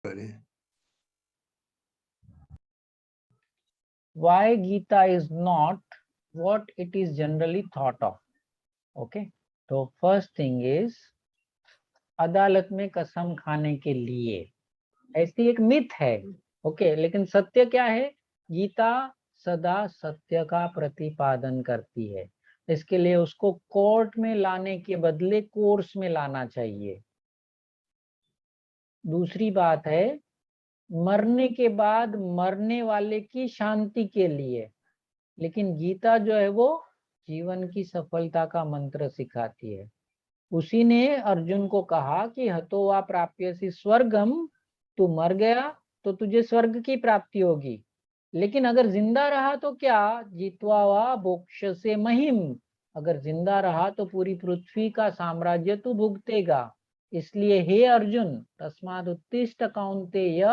करें। Why Gita is not what it is generally thought of. Okay, तो first thing is अदालत में कसम खाने के लिए ऐसी एक मिथ है। ओके, लेकिन सत्य क्या है? गीता सदा सत्य का प्रतिपादन करती है। इसके लिए उसको कोर्ट में लाने के बदले कोर्स में लाना चाहिए। दूसरी बात है, मरने के बाद मरने वाले की शांति के लिए। लेकिन गीता जो है वो जीवन की सफलता का मंत्र सिखाती है। उसी ने अर्जुन को कहा कि हतो वा प्राप्यसि स्वर्गम, तू मर गया तो तुझे स्वर्ग की प्राप्ति होगी, लेकिन अगर जिंदा रहा तो क्या? जित्वा वा भोक्ष्यसे महिम, अगर जिंदा रहा तो पूरी पृथ्वी का साम्राज्य तू भुगतेगा। इसलिए हे अर्जुन, तस्माद उत्तिष्ठ कौन्तेय,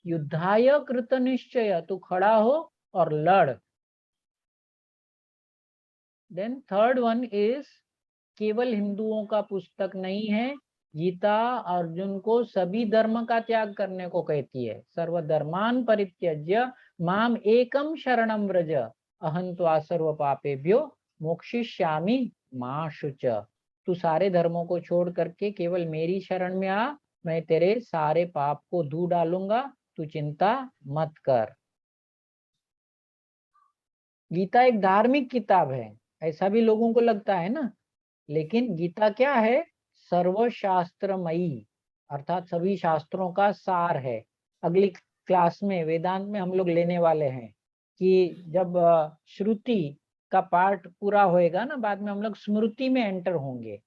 युद्धाय कृत निश्चय, तू खड़ा हो और लड़। देन थर्ड वन इज, केवल हिंदुओं का पुस्तक नहीं है। गीता अर्जुन को सभी धर्म का त्याग करने को कहती है। सर्वधर्मान परित्यज्य माम एकम शरणम व्रज, अहं त्वा सर्व पापेभ्यो मोक्षयिष्यामि मा शुच। तू सारे धर्मों को छोड़ करके केवल मेरी शरण में आ, मैं तेरे सारे पाप को धो डालूंगा, तू चिंता मत कर। गीता एक धार्मिक किताब है, ऐसा भी लोगों को लगता है ना, लेकिन गीता क्या है? सर्वशास्त्रमयी, अर्थात सभी शास्त्रों का सार है। अगली क्लास में वेदांत में हम लोग लेने वाले हैं कि जब श्रुति का पार्ट पूरा होएगा ना, बाद में हम लोग स्मृति में एंटर होंगे।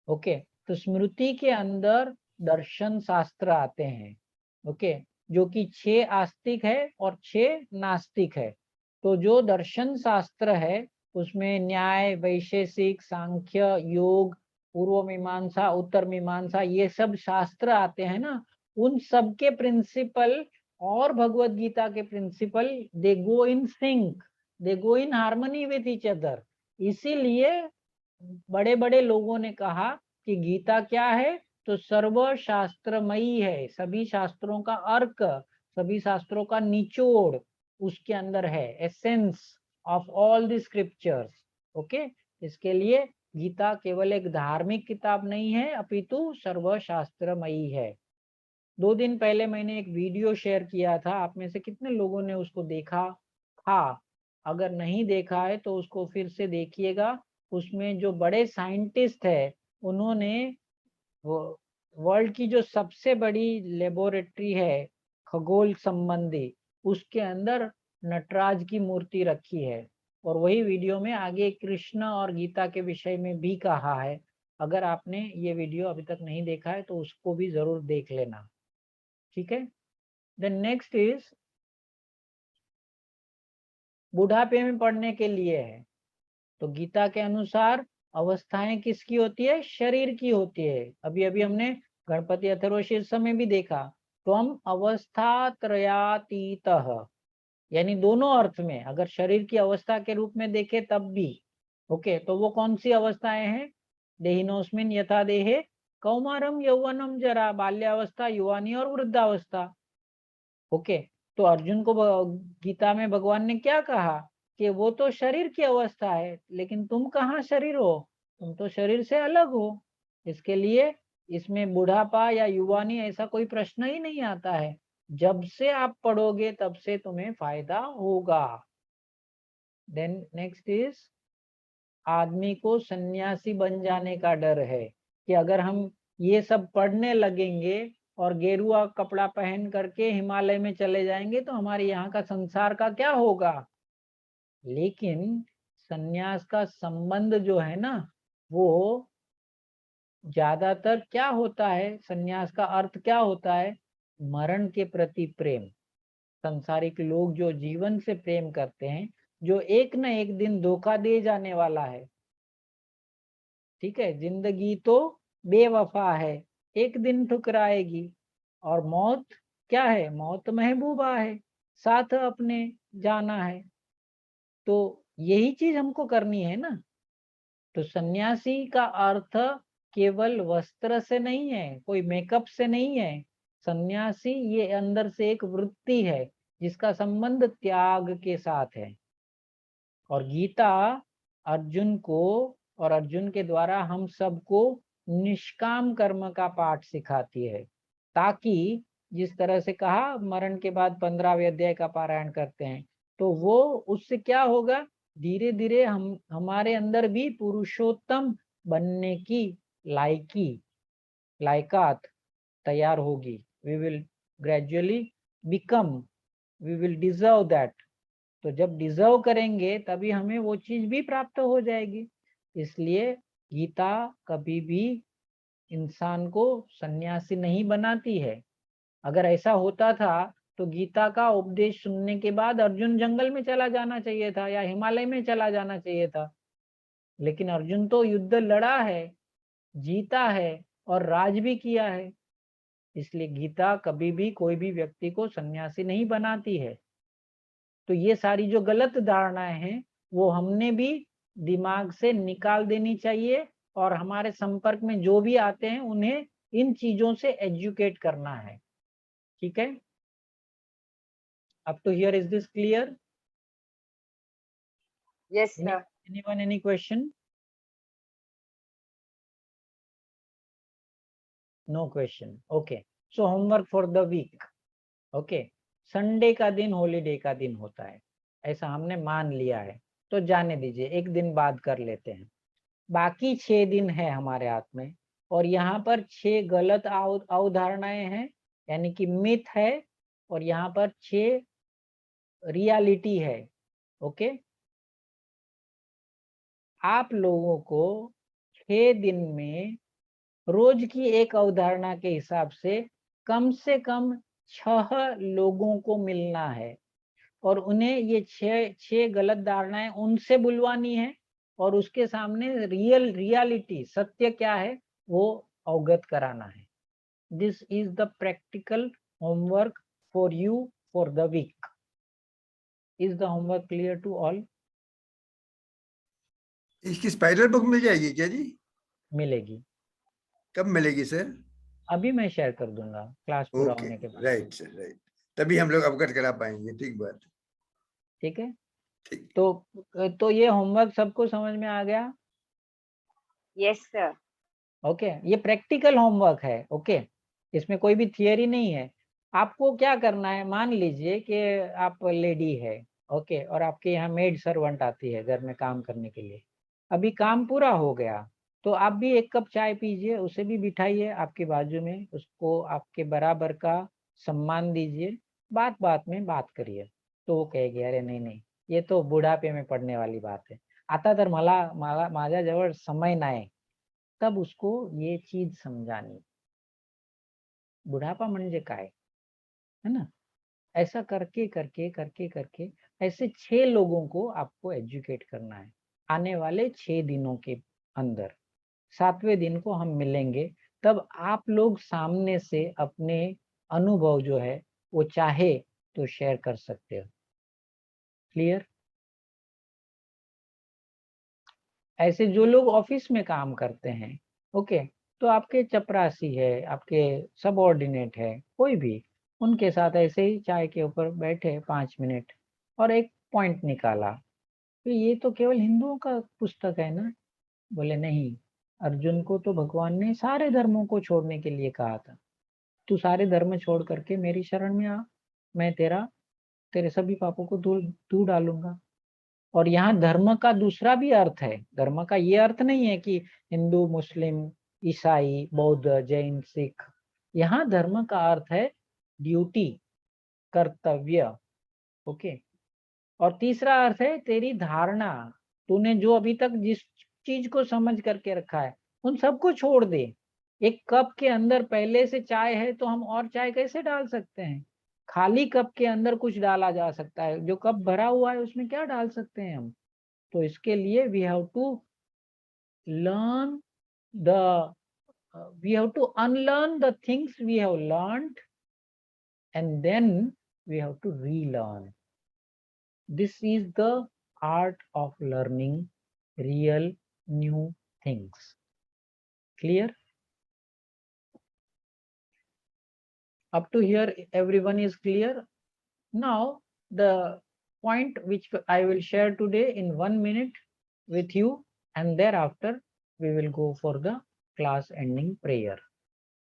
ओके, तो स्मृति के अंदर दर्शन शास्त्र आते हैं। ओके, जो कि 6 आस्तिक है और 6 नास्तिक है। तो जो दर्शन शास्त्र है उसमें न्याय, वैशेषिक, सांख्य, योग, पूर्व मीमांसा, उत्तर मीमांसा, ये सब शास्त्र आते हैं ना, उन सब के प्रिंसिपल और भगवत गीता के principle, they go in sync, they go in harmony with each other. इसीलिए बड़े बड़े लोगों ने कहा कि गीता क्या है? तो सर्वशास्त्रमयी है, सभी शास्त्रों का अर्क, सभी शास्त्रों का निचोड़ उसके अंदर है, essence of all the scriptures. Okay, इसके लिए गीता केवल एक धार्मिक किताब नहीं है, अपितु सर्वशास्त्रमयी है। 2 दिन पहले मैंने एक वीडियो शेयर किया था, आप में से कितने लोगों ने उसको देखा था? अगर नहीं देखा है तो उसको फिर से देखिएगा। उसमें जो बड़े साइंटिस्ट है, उन्होंने वर्ल्ड की जो सबसे बड़ी लेबोरेटरी है खगोल संबंधी, उसके अंदर नटराज की मूर्ति रखी है। और वही वीडियो में आगे कृष्ण और गीता के विषय में भी कहा है। अगर आपने ये वीडियो अभी तक नहीं देखा है तो उसको भी जरूर देख लेना, ठीक है। देन नेक्स्ट इज, बुढ़ापे में पढ़ने के लिए है। तो गीता के अनुसार अवस्थाएं किसकी होती है? शरीर की होती है। अभी अभी हमने गणपति अथर्वशीर्ष में भी देखा। तो हम अवस्था त्रयातीत, यानी दोनों अर्थ में, अगर शरीर की अवस्था के रूप में देखे तब भी। ओके, तो वो कौन सी अवस्थाएं हैं? देहिनोस्मिन यथा देहे कौमारम यौवनम जरा, बाल्यावस्था, युवानी और वृद्धावस्था। ओके, तो अर्जुन को गीता में भगवान ने क्या कहा कि वो तो शरीर की अवस्था है, लेकिन तुम कहाँ शरीर हो? तुम तो शरीर से अलग हो। इसके लिए इसमें बुढ़ापा या युवानी ऐसा कोई प्रश्न ही नहीं आता है। जब से आप पढ़ोगे तब से तुम्हें फायदा होगा। देन नेक्स्ट इज, आदमी को सन्यासी बन जाने का डर है कि अगर हम ये सब पढ़ने लगेंगे और गेरुआ कपड़ा पहन करके हिमालय में चले जाएंगे तो हमारे यहाँ का संसार का क्या होगा। लेकिन सन्यास का संबंध जो है ना, वो ज्यादातर क्या होता है, सन्यास का अर्थ क्या होता है? मरण के प्रति प्रेम। संसारिक लोग जो जीवन से प्रेम करते हैं, जो एक न एक दिन धोखा दे जाने वाला है। ठीक है, जिंदगी तो बेवफा है, एक दिन ठुकराएगी। और मौत क्या है? मौत महबूबा है, साथ अपने जाना है। तो यही चीज हमको करनी है ना। तो सन्यासी का अर्थ केवल वस्त्र से नहीं है, कोई मेकअप से नहीं है। सन्यासी ये अंदर से एक वृत्ति है जिसका संबंध त्याग के साथ है। और गीता अर्जुन को और अर्जुन के द्वारा हम सबको निष्काम कर्म का पाठ सिखाती है, ताकि जिस तरह से कहा मरण के बाद 15वें अध्याय का पारायण करते हैं, तो वो उससे क्या होगा, धीरे धीरे हम हमारे अंदर भी पुरुषोत्तम बनने की लायकात तैयार होगी। We will gradually become, we will deserve that. तो जब डिजर्व करेंगे तभी हमें वो चीज भी प्राप्त हो जाएगी। इसलिए गीता कभी भी इंसान को सन्यासी नहीं बनाती है। अगर ऐसा होता था तो गीता का उपदेश सुनने के बाद अर्जुन जंगल में चला जाना चाहिए था या हिमालय में चला जाना चाहिए था। लेकिन अर्जुन तो युद्ध लड़ा है, जीता है और राज भी किया है। इसलिए गीता कभी भी कोई भी व्यक्ति को सन्यासी नहीं बनाती है। तो ये सारी जो गलत धारणाएं हैं वो हमने भी दिमाग से निकाल देनी चाहिए, और हमारे संपर्क में जो भी आते हैं उन्हें इन चीजों से एजुकेट करना है। ठीक है, अब तो here is this clear? Yes, sir. Anyone, any question? No question. Okay. So homework for the week. Okay. Sunday का दिन हॉलीडे का दिन होता है, ऐसा हमने मान लिया है, तो जाने दीजिए, एक दिन बाद कर लेते हैं। बाकी 6 दिन है हमारे हाथ में, और यहाँ पर 6 गलत अवधारणाएं हैं, यानी कि मिथ है, और यहाँ पर 6 रियलिटी है। ओके, आप लोगों को 6 दिन में रोज की एक अवधारणा के हिसाब से कम 6 लोगों को मिलना है, और उन्हें ये 6 गलत धारणाएं उनसे बुलवानी है, और उसके सामने रियलिटी सत्य क्या है वो अवगत कराना है। This is the practical homework for you for the week. Is the homework clear to all? इसकी स्पाइरल बुक मिल जाएगी क्या जी? मिलेगी। कब मिलेगी सर? अभी मैं शेयर कर दूंगा क्लास पूरा ओके, होने के बाद। राइट सर, राइट, तभी हम लोग अवगत करा पाएंगे। ठीक बात, ठीक है, ठीक। तो ये होमवर्क सबको समझ में आ गया? Yes, sir. ओके, ये प्रैक्टिकल होमवर्क है। ओके, इसमें कोई भी थियरी नहीं है। आपको क्या करना है, मान लीजिए कि आप लेडी है, ओके, और आपके यहाँ मेड सर्वेंट आती है घर में काम करने के लिए। अभी काम पूरा हो गया तो आप भी 1 कप चाय पीजिए, उसे भी बिठाइए आपके बाजू में, उसको आपके बराबर का सम्मान दीजिए, बात बात में बात करिए। तो वो कहेगी अरे नहीं नहीं, ये तो बुढ़ापे में पड़ने वाली बात है, आता तर मला माझ्याजवळ समय नाही। तब उसको ये चीज समझानी, बुढ़ापा म्हणजे काय, है ना। ऐसा करके करके करके करके ऐसे 6 लोगों को आपको एजुकेट करना है आने वाले 6 दिनों के अंदर। 7वें दिन को हम मिलेंगे, तब आप लोग सामने से अपने अनुभव जो है वो चाहे तो शेयर कर सकते हो। क्लियर? ऐसे जो लोग ऑफिस में काम करते हैं, ओके, तो आपके चपरासी है, आपके सबऑर्डिनेट है, कोई भी, उनके साथ ऐसे ही चाय के ऊपर बैठे 5 मिनट और एक पॉइंट निकाला, तो ये तो केवल हिंदुओं का पुस्तक है ना। बोले नहीं, अर्जुन को तो भगवान ने सारे धर्मों को छोड़ने के लिए कहा था, तू सारे धर्म छोड़ करके मेरी शरण में आ, मैं तेरे सभी पापों को दूर दूर डालूंगा। और यहाँ धर्म का दूसरा भी अर्थ है। धर्म का ये अर्थ नहीं है कि हिंदू, मुस्लिम, ईसाई, बौद्ध, जैन, सिख। यहाँ धर्म का अर्थ है ड्यूटी, कर्तव्य। ओके, और तीसरा अर्थ है तेरी धारणा। तूने जो अभी तक जिस चीज को समझ करके रखा है उन सबको छोड़ दे। एक कप के अंदर पहले से चाय है तो हम और चाय कैसे डाल सकते हैं? खाली कप के अंदर कुछ डाला जा सकता है, जो कप भरा हुआ है उसमें क्या डाल सकते हैं हम? तो इसके लिए we have to learn the we have to unlearn the things we have learned, and then we have to relearn. This is the art of learning real new things. Clear? Up to here, everyone is clear. Now, the point which I will share today in 1 minute with you, and thereafter we will go for the class ending prayer.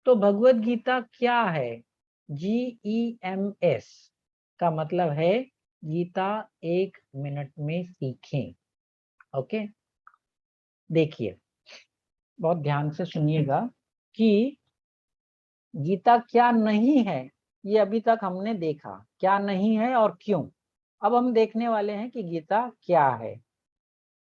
तो भगवत गीता क्या है? GEMS का मतलब है Gita 1 minute में सीखें. Okay, देखिए, बहुत ध्यान से सुनिएगा कि गीता क्या नहीं है, ये अभी तक हमने देखा क्या नहीं है और क्यों. अब हम देखने वाले हैं कि गीता क्या है.